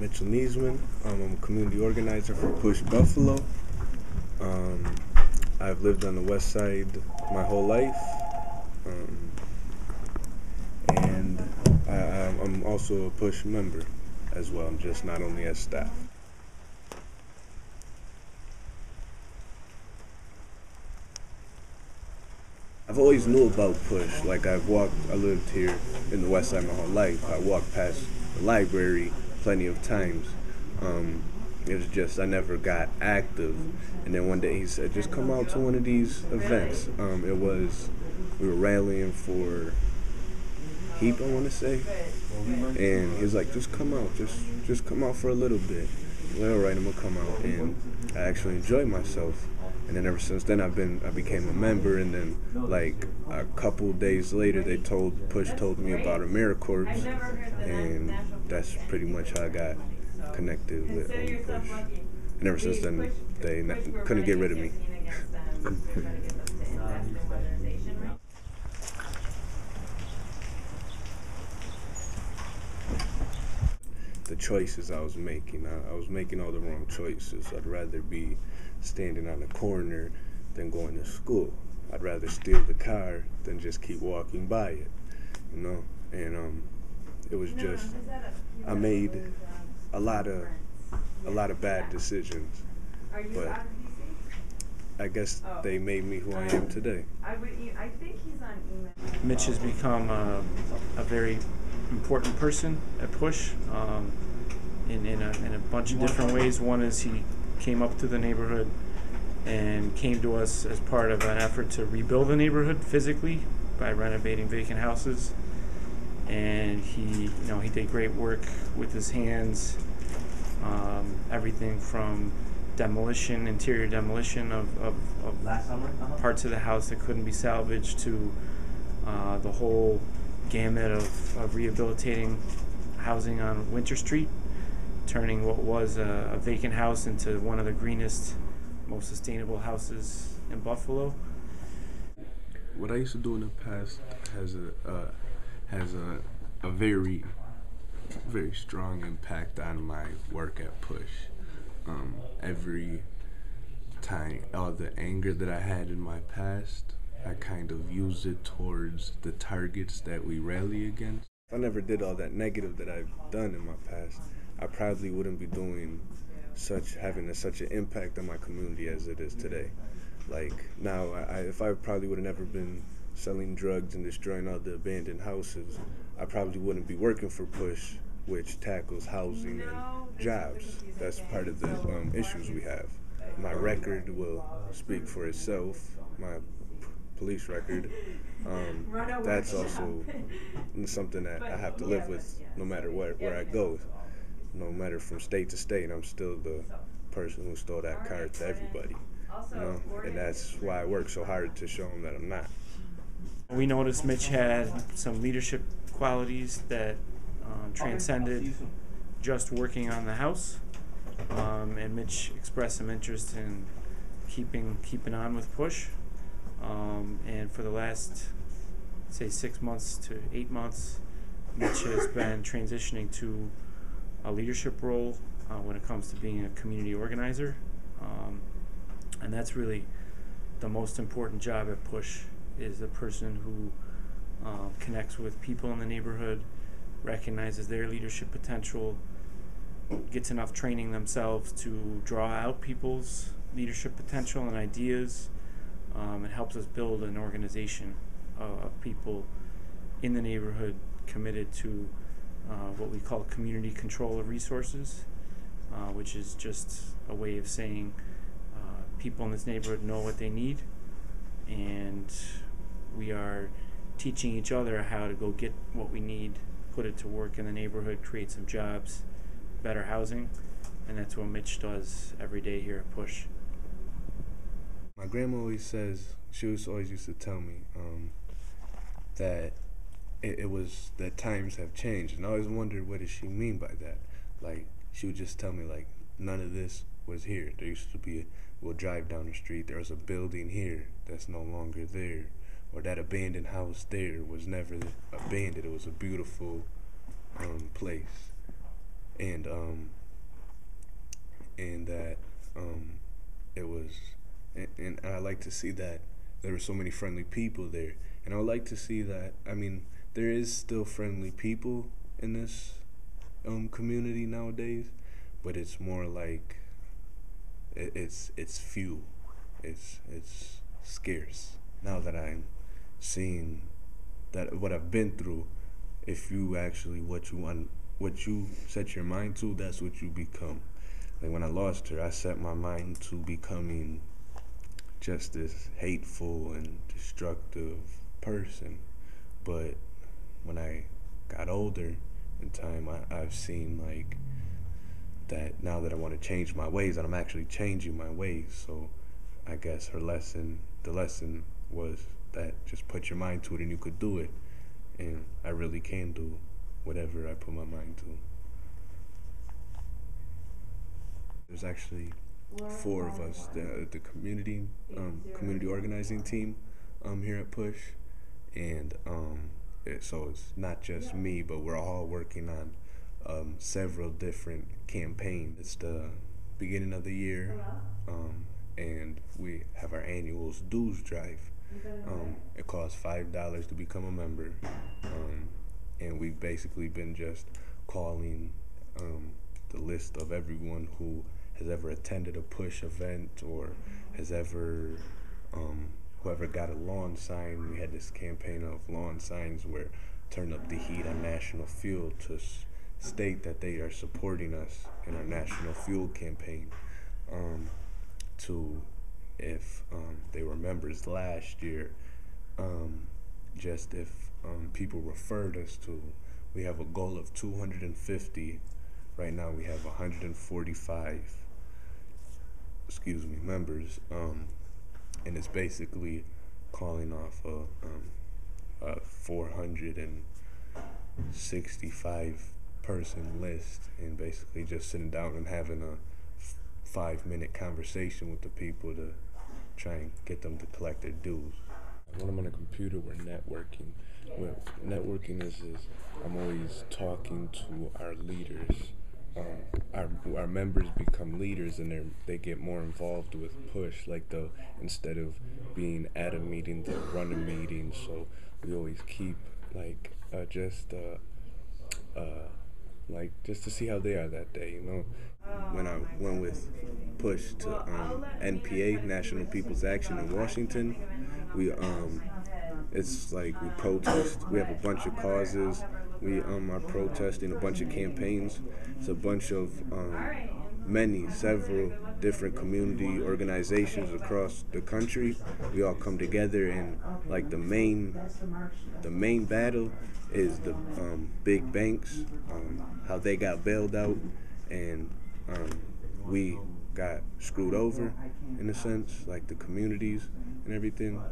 Mitchell Neasman. I'm a community organizer for Push Buffalo. Um, I've lived on the west side my whole life, and I'm also a Push member as well. I'm just not only as staff. I've always knew about Push. Like I lived here in the west side my whole life. I walked past the library plenty of times. It was just I never got active. And then one day he said, just come out to one of these events. We were rallying for HEAP, I want to say. And he was like, just come out, just come out for a little bit. Well, all right, I'm gonna come out, and I actually enjoyed myself. And then ever since then, I became a member. And then, like a couple days later, Push told me about AmeriCorps, and that's pretty much how I got connected with Push. And ever since then, they couldn't get rid of me. The choices I was making. I was making all the wrong choices. I'd rather be standing on the corner than going to school. I'd rather steal the car than just keep walking by it, you know? And it was just, I made a lot of bad decisions, but I guess they made me who I am today. Mitch has become a very important person at Push in a bunch of different ways. One is he came up to the neighborhood and came to us as part of an effort to rebuild the neighborhood physically by renovating vacant houses. And he did great work with his hands, everything from interior demolition of parts of the house that couldn't be salvaged to the whole gamut of rehabilitating housing on Winter Street, turning what was a vacant house into one of the greenest, most sustainable houses in Buffalo. What I used to do in the past has a very, very strong impact on my work at Push. Every time, all the anger that I had in my past, I kind of used it towards the targets that we rally against. If I never did all that negative that I've done in my past, I probably wouldn't be having such an impact on my community as it is today. Like now, if I probably would have never been selling drugs and destroying all the abandoned houses, I probably wouldn't be working for Push, which tackles housing and jobs. That's part of the issues we have. My record will speak for itself. My police record. That's also something that I have to live with no matter where I go. No matter from state to state, I'm still the person who stole that car to everybody. You know, and that's why I work so hard to show them that I'm not. We noticed Mitch had some leadership qualities that transcended just working on the house, and Mitch expressed some interest in keeping on with Push. And for the last, say, 6 months to 8 months, Mitch has been transitioning to a leadership role when it comes to being a community organizer. And that's really the most important job at Push, is the person who connects with people in the neighborhood, recognizes their leadership potential, gets enough training themselves to draw out people's leadership potential and ideas. It helps us build an organization of people in the neighborhood committed to what we call community control of resources, which is just a way of saying people in this neighborhood know what they need, and we are teaching each other how to go get what we need, put it to work in the neighborhood, create some jobs, better housing, and that's what Mitch does every day here at Push. My grandma always says, always used to tell me that it was that times have changed, and I always wondered what does she mean by that. Like she would just tell me like none of this was here. There used to be we'll drive down the street, there was a building here that's no longer there, or that abandoned house there was never abandoned. It was a beautiful place. and and that it was, and I like to see that there were so many friendly people there, and I would like to see that. I mean, there is still friendly people in this community nowadays, but it's more like it's few, it's scarce. Now that I'm seeing that what I've been through, if you actually what you set your mind to, that's what you become. Like when I lost her, I set my mind to becoming just this hateful and destructive person. But when I got older in time, I've seen like that now that I want to change my ways, and I'm actually changing my ways. So I guess the lesson was that just put your mind to it and you could do it. And I really can do whatever I put my mind to. There's actually four of us, the community organizing team here at Push, and so it's not just me, but we're all working on several different campaigns. It's the beginning of the year, and we have our annual dues drive. It costs $5 to become a member, and we've basically been just calling the list of everyone who has ever attended a Push event or has ever whoever got a lawn sign. We had this campaign of lawn signs where Turn Up the Heat on National Fuel to state that they are supporting us in our National Fuel campaign. To if they were members last year, just if people referred us to, we have a goal of 250. Right now we have 145 members, and it's basically calling off a 465 person list, and basically just sitting down and having a 5-minute conversation with the people to try and get them to collect their dues. When I'm on a computer, we're networking. What networking is I'm always talking to our leaders. Our members become leaders, and they get more involved with Push. Like instead of being at a meeting, they'll run a meeting. So we always keep just to see how they are that day. When I went with Push to NPA, National People's Action in Washington, we it's like we protest. We have a bunch of causes. We are protesting a bunch of campaigns. It's a bunch of several different community organizations across the country. We all come together, and like the main battle is the big banks, how they got bailed out, and we got screwed over in a sense, like the communities and everything.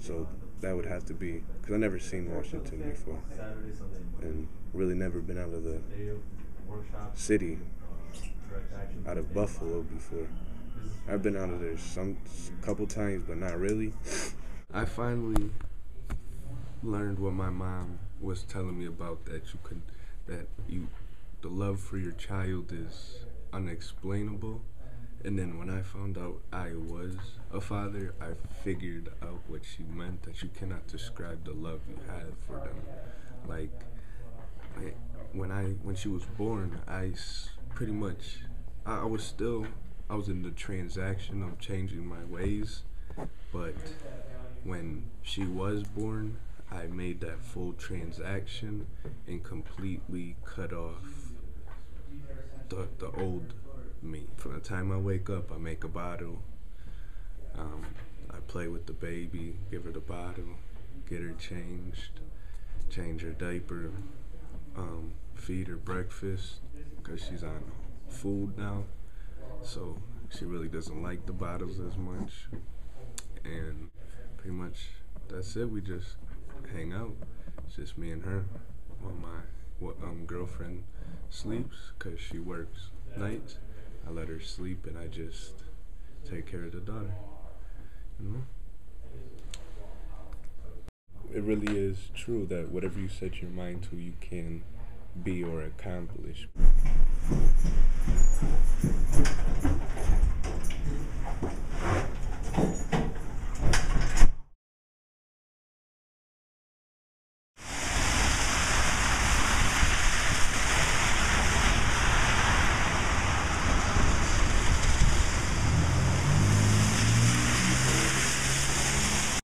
So that would have to be, because I've never seen Washington before, and really never been out of the city, out of Buffalo before. I've been out of there couple times, but not really. I finally learned what my mom was telling me about, the love for your child is unexplainable. And then when I found out I was a father, I figured out what she meant, that you cannot describe the love you have for them. Like, when she was born, I was in the transaction of changing my ways, but when she was born, I made that full transaction and completely cut off the old me. From the time I wake up, I make a bottle. I play with the baby, give her the bottle, get her changed, change her diaper, feed her breakfast, because she's on food now, so she really doesn't like the bottles as much. And pretty much that's it. We just hang out. It's just me and her while my girlfriend sleeps, because she works nights. I let her sleep, and I just take care of the daughter. It really is true that whatever you set your mind to, you can be or accomplish.